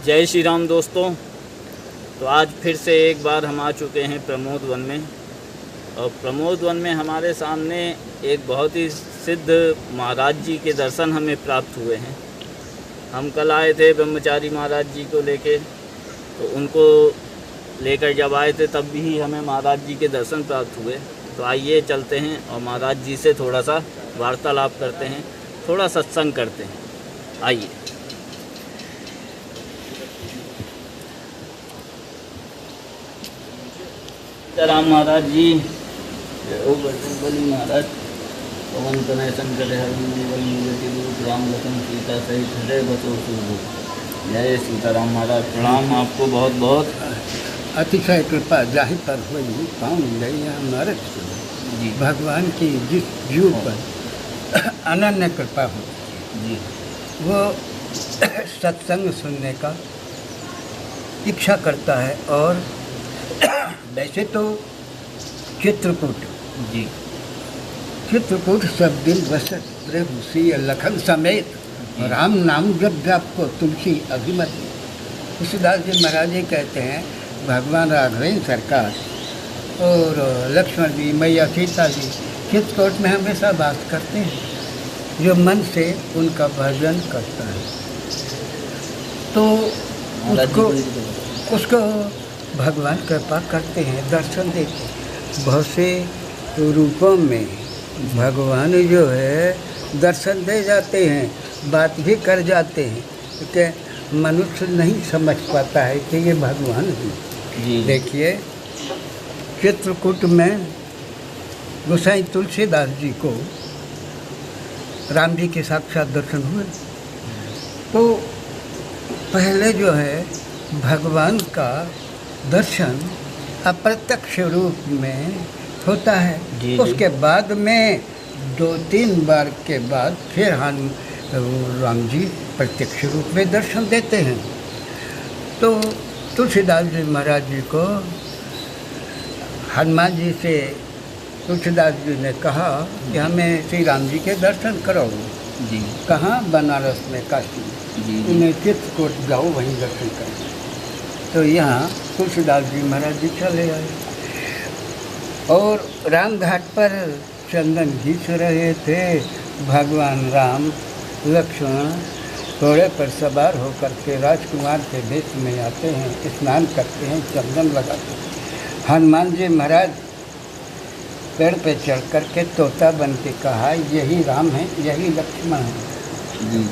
जय श्री राम दोस्तों। तो आज फिर से एक बार हम आ चुके हैं प्रमोद वन में। और प्रमोद वन में हमारे सामने एक बहुत ही सिद्ध महाराज जी के दर्शन हमें प्राप्त हुए हैं। हम कल आए थे ब्रह्मचारी महाराज जी को लेके, तो उनको लेकर जब आए थे तब भी हमें महाराज जी के दर्शन प्राप्त हुए। तो आइए चलते हैं और महाराज जी से थोड़ा सा वार्तालाप करते हैं, थोड़ा सत्संग करते हैं। आइए। राम महाराज जी, ओ बजरंगबली महाराज, पवन तनय शंकर हरि राम लखन सीता सहित हृदय बसो सुरभूप। जय सीताराम महाराज, प्रणाम आपको बहुत बहुत। अतिशय कृपा जाहि पर हुई पाँव नरक जी। भगवान की जिस जीव पर अनन्य कृपा हो जी, वो सत्संग सुनने का इच्छा करता है। और वैसे तो चित्रकूट जी, चित्रकूट सब दिन बसत प्रभु सिय लखन समेत, राम नाम जब जप को तुलसी अभिमत। तुलसीदास जी महाराज जी कहते हैं भगवान राघवेंद्र सरकार और लक्ष्मण जी, मैया सीता जी चित्रकूट में हमेशा बात करते हैं। जो मन से उनका भजन करता है तो उसको भगवान कृपा करते हैं, दर्शन देते हैं। बहुत से रूपों में भगवान जो है दर्शन दे जाते हैं, बात भी कर जाते हैं, क्योंकि मनुष्य नहीं समझ पाता है कि ये भगवान है। देखिए चित्रकूट में गोसाई तुलसीदास जी को राम जी के साक्षात दर्शन हुए। तो पहले जो है भगवान का दर्शन अप्रत्यक्ष रूप में होता है। उसके बाद में 2-3 बार के बाद फिर राम जी प्रत्यक्ष रूप में दर्शन देते हैं। तो तुलसीदास जी महाराज जी को हनुमान जी से तुलसीदास जी ने कहा कि हमें श्री राम जी के दर्शन करो जी। कहाँ? बनारस में, काशी जी। उन्हें चित्रकूट जाओ, वहीं दर्शन करो। तो यहाँ तुलसीदास जी महाराज जी चले आए और राम घाट पर चंदन घींच रहे थे। भगवान राम लक्ष्मण घोड़े पर सवार होकर के राजकुमार के वेश में आते हैं, स्नान करते हैं, चंदन लगाते हैं। हनुमान जी महाराज पेड़ पे चढ़ कर के तोता बन के कहा यही राम है, यही लक्ष्मण है जी।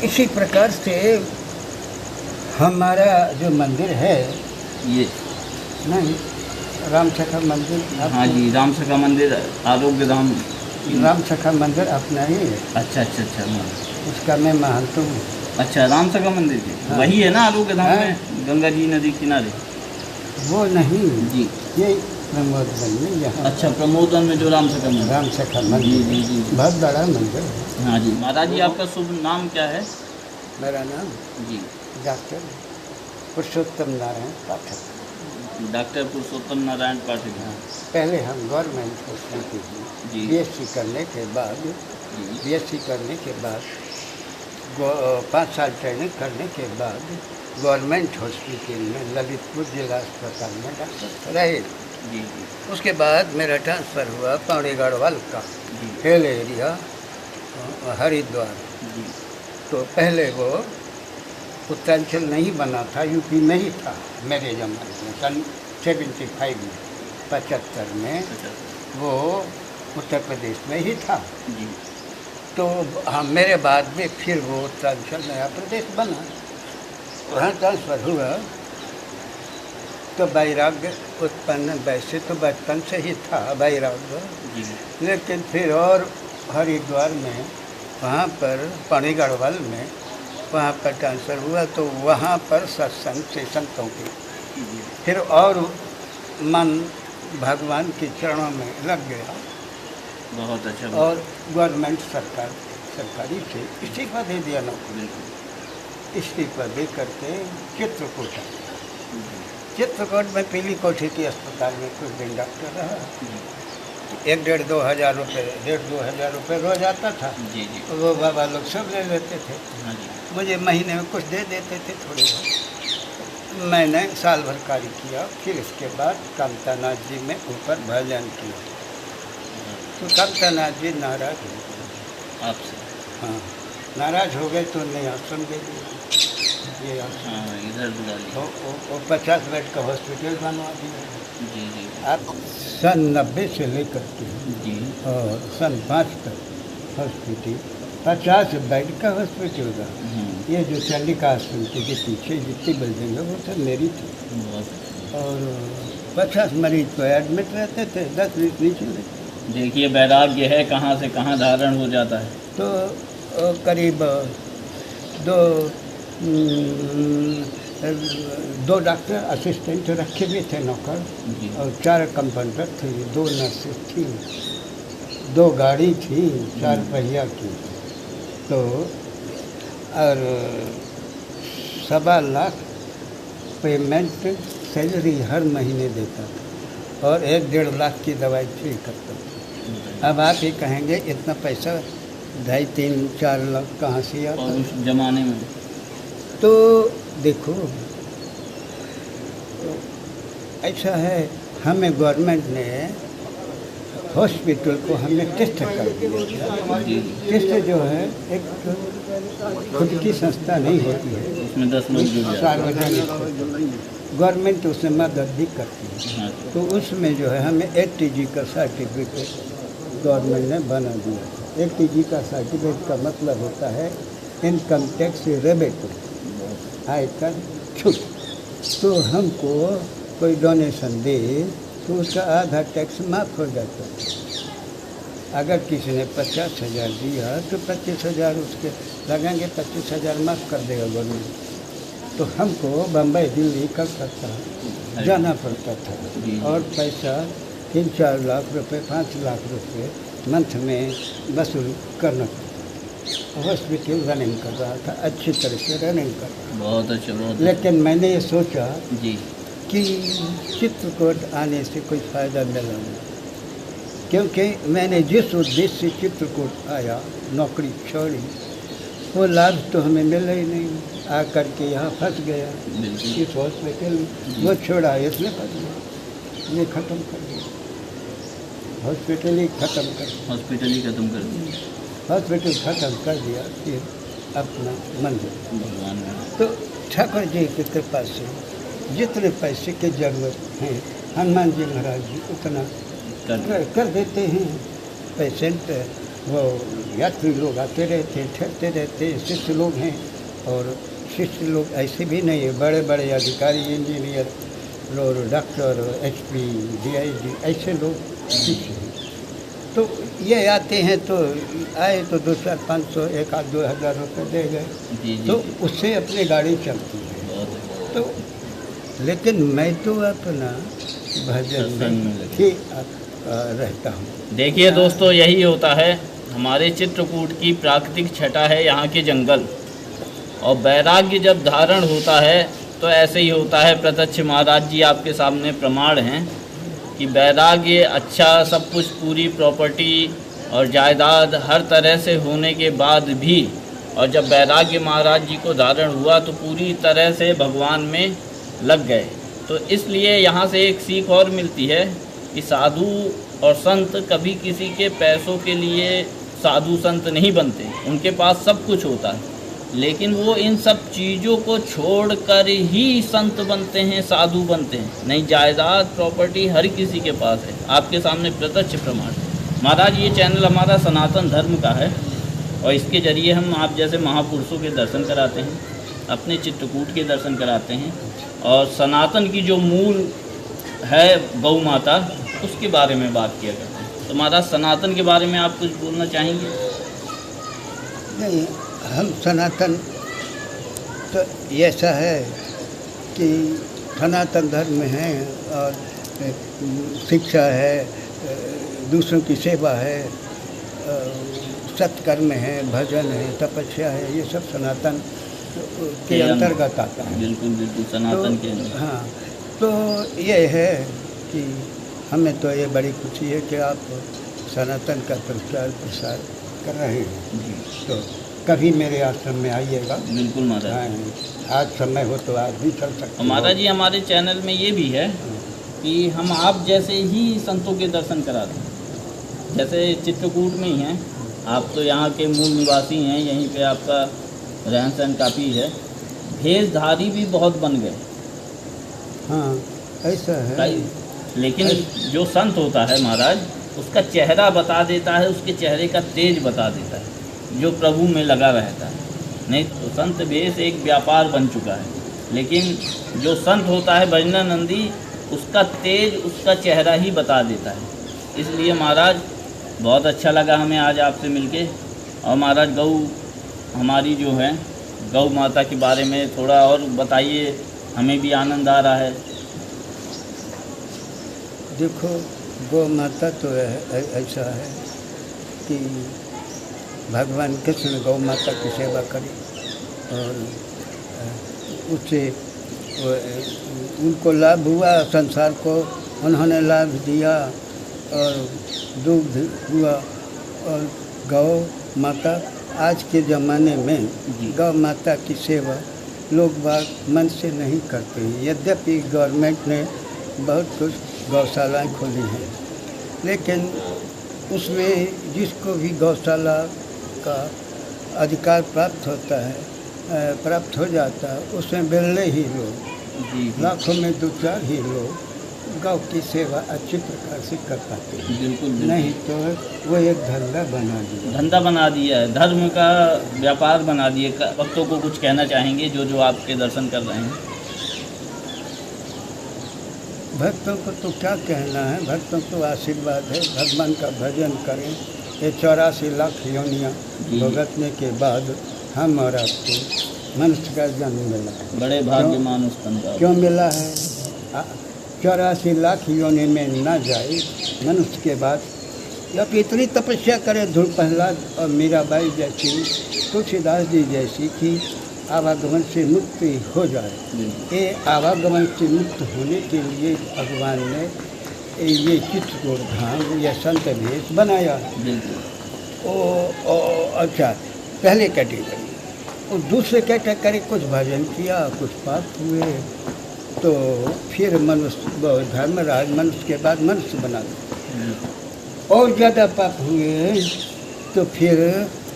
इसी प्रकार से हमारा जो मंदिर है ये नहीं, राम सखा मंदिर। हाँ जी, राम सखा मंदिर, आरोग्य धाम राम सखा मंदिर अपना ही है। अच्छा अच्छा अच्छा, उसका मैं महंत हूँ। अच्छा, राम सखा मंदिर जी। हाँ। वही है ना आरोग्य धाम में, गंगा जी नदी किनारे? वो नहीं जी, ये प्रमोदन में यहाँ। अच्छा, प्रमोदन में जो राम सखा मंदिर। राम सखा मंदिर जी जी, बहुत बड़ा मंदिर है। हाँ जी। महाराज जी, आपका शुभ नाम क्या है? मेरा नाम जी डॉक्टर पुरुषोत्तम नारायण पाठक। डॉक्टर पुरुषोत्तम नारायण पाठक। हाँ। पहले हम गवर्नमेंट हॉस्पिटल में बीएससी करने के बाद 5 साल ट्रेनिंग करने के बाद गवर्नमेंट हॉस्पिटल में ललितपुर जिला अस्पताल में डॉक्टर रहे जी। उसके बाद मेरा ट्रांसफ़र हुआ पौड़ी गढ़वाल का हिल एरिया हरिद्वार जी। तो पहले वो उत्तरांचल नहीं बना था, यूपी में ही था मेरे ज़माने में, सन 75 में, 75 में वो उत्तर प्रदेश में ही था जी। तो हाँ, मेरे बाद में फिर वो उत्तरांचल नया प्रदेश बना, वहाँ ट्रांसफ़र हुआ। तो वैराग्य उत्पन्न वैसे तो बचपन से ही था वैराग्य, लेकिन फिर और हरिद्वार में, वहाँ पर पौड़ी गढ़वाल में, वहाँ पर ट्रांसफ़र हुआ। तो वहाँ पर सत्संग से संतों की फिर और मन भगवान के चरणों में लग गया। बहुत अच्छा। और गवर्नमेंट सरकारी से इस्तीफा दे दिया नौकरी। इस्तीफा दे करके चित्रकूट में पीली कोठी के अस्पताल में कुछ दिन डॉक्टर रहा। 1,500-2,000 रुपये, 1,500-2,000 रुपये रोज आता था। जी जी। वो बाबा लोग सब ले लेते थे, हाँ जी। मुझे महीने में कुछ दे देते थे थोड़े बहुत। मैंने साल भर कार्य किया, फिर इसके बाद कामतानाथ जी में ऊपर भजन किया, तो कामतानाथ जी नाराज हो गए आपसे? हाँ, नाराज हो गए तो नहीं आश्रम दे दिया। ये आश्रम हाँ, इधर बुला लिया। वो 50 बेड का हॉस्पिटल बनवा दिया। जी जी। आप सन 90 से लेकर के जी। और सन 5 तक हॉस्पिटल 50 बेड का हॉस्पिटल था। ये जो चंडिका आश्रम के पीछे जितनी बिल्डिंग है वो सब मेरी थी। और 50 मरीज तो एडमिट रहते थे, 10-20 नीचे रहते। देखिए वैराग्य है कहाँ से कहाँ धारण हो जाता है। तो करीब दो डॉक्टर असिस्टेंट रखे भी थे नौकर, जी। और 4 कंपाउंडर थे, 2 नर्सेस थी, 2 गाड़ी थी 4 पहिया की, तो और 1.25 लाख पेमेंट सैलरी हर महीने देता था, और 1-1.5 लाख की दवाई फ्री करता था। अब आप ही कहेंगे इतना पैसा 2.5-3-4 लाख कहाँ से आता? और उस जमाने में तो देखो ऐसा है, हमें गवर्नमेंट ने हॉस्पिटल को हमें टेस्ट कर दिया। जी। टेस्ट जो है एक खुद की संस्था नहीं होती है, उसमें 10 लोग जुड़ जाते हैं। सार्वजनिक गवर्नमेंट उसमें मदद भी करती है। हाँ। तो उसमें जो है हमें ATG का सर्टिफिकेट गवर्नमेंट ने बना दिया। ATG का सर्टिफिकेट का मतलब होता है इनकम टैक्स रेबेट, आयकर छूट। तो हमको कोई डोनेशन दे तो उसका आधा टैक्स माफ़ हो जाता है। अगर किसी ने 50,000 दिया तो 25,000 उसके लगेंगे, 25,000 माफ़ कर देगा गवर्नमेंट। तो हमको बम्बई, दिल्ली, कलकत्ता जाना पड़ता था, और पैसा 3-4 लाख रुपए, 5 लाख रुपए मंथ में वसूल करना पड़ता। हॉस्पिटल रनिंग कर रहा था, अच्छी तरह से रनिंग कर रहा था। बहुत अच्छा, बहुत। लेकिन मैंने ये सोचा जी कि चित्रकूट आने से कोई फ़ायदा मिला नहीं, क्योंकि मैंने जिस उद्देश्य से चित्रकूट आया, नौकरी छोड़ी, वो लाभ तो हमें मिला ही नहीं। आकर के यहाँ फंस गया इस हॉस्पिटल में। वो छोड़ा, इसमें फंस गया, ये ख़त्म कर दिया, हॉस्पिटल ही ख़त्म कर दिया। हॉस्पिटल ख़त्म कर दिया, फिर अपना मंदिर। भगवान तो ठाकुर जी की कृपा से जितने पैसे की ज़रूरत है हनुमान जी महाराज जी उतना कर देते हैं। पेशेंट वो यात्री लोग आते रहते, ठहरते रहते, शिष्य लोग हैं, और शिष्य लोग ऐसे भी नहीं है, बड़े बड़े अधिकारी, इंजीनियर और डॉक्टर, HP, DIG ऐसे लोग शिष्य हैं। तो ये आते हैं, तो आए तो 200-500, 1-2 हज़ार रुपये दे गए, तो उससे अपनी गाड़ी चलती है। तो लेकिन मैं तो अपना भजन में ही रहता हूँ। देखिए दोस्तों, यही होता है हमारे चित्रकूट की प्राकृतिक छटा है, यहाँ के जंगल। और वैराग्य जब धारण होता है तो ऐसे ही होता है। प्रत्यक्ष महाराज जी आपके सामने प्रमाण हैं कि वैराग्य अच्छा, सब कुछ, पूरी प्रॉपर्टी और जायदाद हर तरह से होने के बाद भी, और जब वैराग्य महाराज जी को धारण हुआ तो पूरी तरह से भगवान में लग गए। तो इसलिए यहाँ से एक सीख और मिलती है कि साधु और संत कभी किसी के पैसों के लिए साधु संत नहीं बनते, उनके पास सब कुछ होता है, लेकिन वो इन सब चीज़ों को छोड़कर ही संत बनते हैं, साधु बनते हैं। नहीं, जायदाद प्रॉपर्टी हर किसी के पास है, आपके सामने प्रत्यक्ष प्रमाण। महाराज, ये चैनल हमारा सनातन धर्म का है, और इसके ज़रिए हम आप जैसे महापुरुषों के दर्शन कराते हैं, अपने चित्रकूट के दर्शन कराते हैं, और सनातन की जो मूल है गौ माता, उसके बारे में बात किया करते हैं। तो महाराज, सनातन के बारे में आप कुछ बोलना चाहेंगे? नहीं, हम सनातन तो ऐसा है कि सनातन धर्म में है, और शिक्षा है, दूसरों की सेवा है, सत्कर्म है, भजन है, तपस्या है, ये सब सनातन के अंतर्गत आता है। बिल्कुल बिल्कुल, सनातन के अंदर। हाँ, तो ये है कि हमें तो ये बड़ी खुशी है कि आप सनातन का प्रचार प्रसार कर रहे हैं जी। तो कभी मेरे आश्रम में आइएगा। बिल्कुल महाराज। हाँ, आज समय हो तो आज भी चल सकते और महाराज जी हमारे चैनल में ये भी है कि हम आप जैसे ही संतों के दर्शन कराते हैं। जैसे चित्रकूट में ही हैं आप, तो यहाँ के मूल निवासी हैं, यहीं पे आपका रहन सहन काफ़ी है, भेषधारी भी बहुत बन गए। हाँ ऐसा है, लेकिन जो संत होता है महाराज उसका चेहरा बता देता है, उसके चेहरे का तेज बता देता है, जो प्रभु में लगा रहता है। नहीं तो संत भेष एक व्यापार बन चुका है, लेकिन जो संत होता है भजनानंदी, उसका तेज, उसका चेहरा ही बता देता है। इसलिए महाराज बहुत अच्छा लगा हमें आज आपसे मिलके। और महाराज गौ हमारी जो है गौ माता के बारे में थोड़ा और बताइए, हमें भी आनंद आ रहा है। देखो गौ माता तो ऐसा है कि भगवान कृष्ण गौ माता की सेवा करी और उससे उनको लाभ हुआ, संसार को उन्होंने लाभ दिया और दूध हुआ। और गौ माता आज के ज़माने में गौ माता की सेवा लोग बाग मन से नहीं करते हैं। यद्यपि गवर्नमेंट ने बहुत कुछ गौशालाएँ खोली हैं, लेकिन उसमें जिसको भी गौशाला का अधिकार प्राप्त होता है, प्राप्त हो जाता है, उसमें बिरले ही लोग, लाखों में 2-4 ही लोग गौ की सेवा अच्छी प्रकार से कर पाते हैं। बिल्कुल। नहीं तो वो एक धंधा बना दिया, धंधा बना दिया है, धर्म का व्यापार बना दिए। भक्तों को कुछ कहना चाहेंगे जो आपके दर्शन कर रहे हैं? भक्तों को तो क्या कहना है, भक्तों को आशीर्वाद है, भगवान का भजन करें। ये 84 लाख योनियाँ भुगतने के बाद हम और आपको मनुष्य का जन्म मिला है। बड़े भाग्यमान उस संत। क्यों मिला है? 84 लाख योनि में न जाए मनुष्य के बाद, या फिर इतनी तपस्या करे ध्रुव प्रहलाद और मीराबाई जैसी, तुलसीदास जी जैसी कि आवागमन से मुक्ति हो जाए। ये आवागमन से मुक्त होने के लिए भगवान ने ये चित्रकूट धाम या संत भेष बनाया। अच्छा, पहले कैटेगरी। और दूसरे कैटेगरी कुछ भजन किया, कुछ पाप हुए, तो फिर मनुष्य धर्मराज मनुष्य के बाद मनुष्य बना दिया। और ज़्यादा पाप हुए तो फिर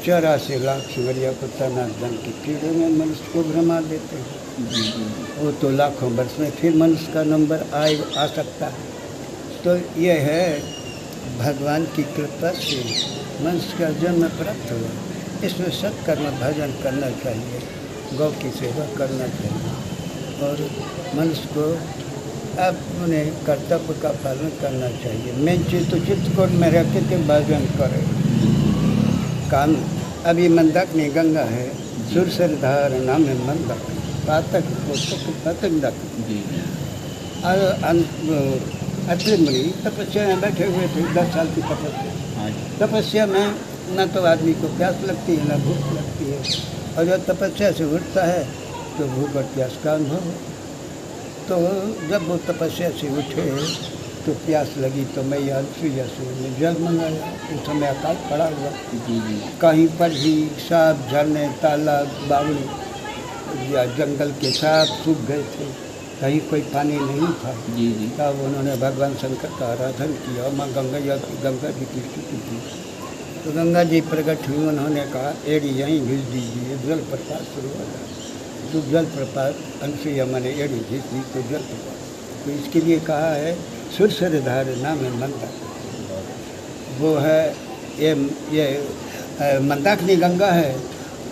84 लाख सिमरिया को तनाजन की कीड़े में मनुष्य को भ्रमा देते हैं। वो तो लाखों वर्ष में फिर मनुष्य का नंबर आ सकता है। तो ये है भगवान की कृपा से मनुष्य का जन्म प्राप्त हुआ। इसमें सत्कर्म भजन करना चाहिए, गौ की सेवा करना चाहिए और मनुष्य को अपने कर्तव्य का पालन करना चाहिए। मेन चीज़ तो चित्रकूट में रह के भजन करें। काम अभी मंदाकिनी गंगा है, सुरसरधार नाम है मंदाक, पातक पतक दक। अत्रि मुनि तपस्या में बैठे हुए थे, 10 साल की तपस्या। तपस्या में न तो आदमी को प्यास लगती है, न भूख लगती है, और जब तपस्या से उठता है तो भूख और प्यास का अनुभव हो। तो जब वो तपस्या से उठे तो प्यास लगी तो मैं अनसुईया ने जल मंगाया। उस समय अकाल पड़ा हुआ, कहीं पर भी सांप, झरने, तालाब, बावड़ी या जंगल के सांप सूख गए थे, कहीं कोई पानी नहीं था। तब उन्होंने भगवान शंकर का आराधन किया, माँ गंगा जी की स्तुति की। तो गंगा जी प्रकट हुई, उन्होंने कहा एड़ी यहीं घिस दीजिए, जल प्रपात शुरू हो जाए। तो जल प्रपात अनसुईया मैंने एड़ी घिस दी तो जल प्रपात। तो इसके लिए कहा है सुरसरधार नाम है मंदाकिनी। वो है ये मंदाकिनी गंगा है,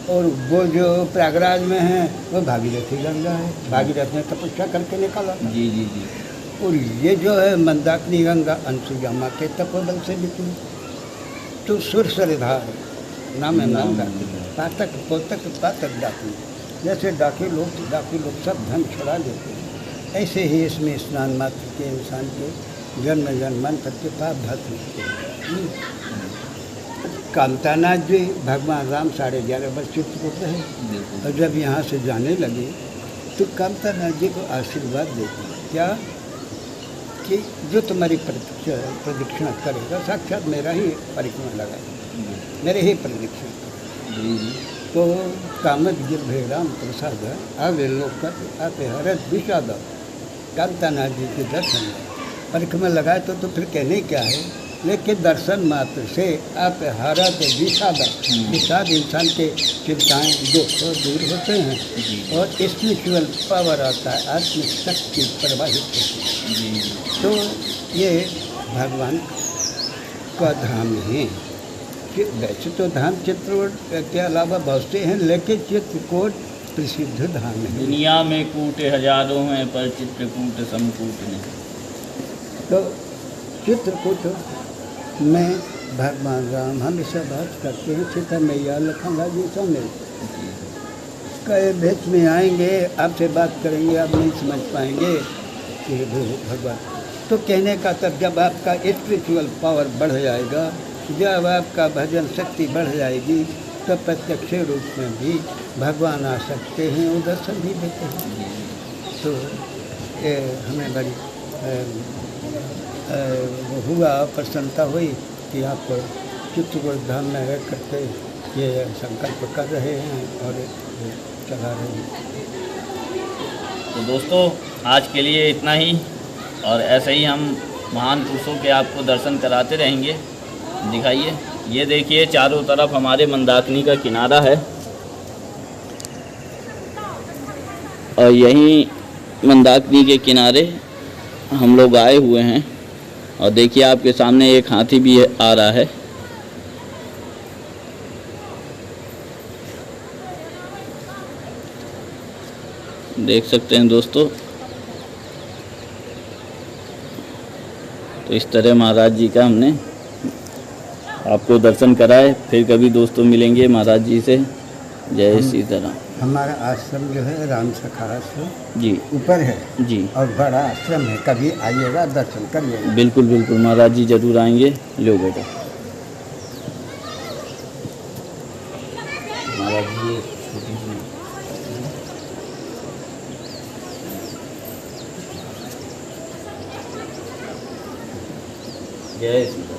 और वो जो प्रयागराज में है वो भागीरथी गंगा है। भागीरथ ने तपस्या करके निकाला था। और ये जो है मंदाकिनी गंगा अनसुईया माँ के तपोबल से निकली। तो सुरसरधार नाम है मंदाकिनी, पातक पोतक पातक डाकी। जैसे डाके लोग सब धन छुड़ा देते हैं, ऐसे ही इसमें स्नान मात्र के इंसान के जन्म जन्मांतर के पाप धत होते हैं। कामतानाथ जी भगवान राम 11.5 वर्ष चित्रकूट रहे, और जब यहाँ से जाने लगे तो कामतानाथ जी को आशीर्वाद देते हैं क्या कि जो तुम्हारी प्रदक्षिणा करेगा साक्षात मेरा ही परिक्रमा लगाएगा, मेरे ही प्रदक्षिणा। तो कामत गिर राम प्रसाद आवे लोक आपे हरत विषाद, कांतानाथ जी के दर्शन परिक्रमा लगाए तो फिर कहने क्या है, लेकिन दर्शन मात्र से आप हरत विषाद इंसान के चिंताएँ दुख दूर होते हैं और स्पिरिचुअल पावर आता है, आत्मिक शक्ति प्रवाहित होती है। तो ये भगवान का धाम है। वैसे तो धाम चित्रकूट के अलावा बहुत से हैं, लेकिन चित्रकूट प्रसिद्ध धाम है। दुनिया में कूट हजारों हैं पर चित्रकूट समकूट नहीं। तो चित्रकूट में भगवान राम हमेशा बात करते हैं, सीता मैया लखन जी सामने कई भेष में आएंगे, आपसे बात करेंगे, आप नहीं समझ पाएंगे कि वो भगवान। तो कहने का तब जब आपका स्पिरिचुअल पावर बढ़ जाएगा, जब आपका भजन शक्ति बढ़ जाएगी, तो प्रत्यक्ष रूप में भी भगवान आ सकते हैं, वो दर्शन भी देते हैं। तो ये हमें बड़ी हुआ, प्रसन्नता हुई कि आप चित्रकूट धाम में रह करके ये संकल्प कर रहे हैं और चला रहे हैं। तो दोस्तों आज के लिए इतना ही, और ऐसे ही हम महान पुरुषों के आपको दर्शन कराते रहेंगे। दिखाइए, ये देखिए चारों तरफ हमारे मंदाकिनी का किनारा है और यहीं मंदाकिनी के किनारे हम लोग आए हुए हैं। और देखिए आपके सामने एक हाथी भी आ रहा है। देख सकते हैं दोस्तों। तो इस तरह महाराज जी का हमने आपको दर्शन कराए। फिर कभी दोस्तों मिलेंगे महाराज जी से। जय सीताराम। हमारा आश्रम जो है राम सखा आश्रम जी ऊपर है जी, और बड़ा आश्रम है, कभी आइएगा दर्शन करिएगा। बिल्कुल बिल्कुल महाराज जी जरूर आएंगे। लो बेटा महाराज जी छोटी सी जय सीताराम।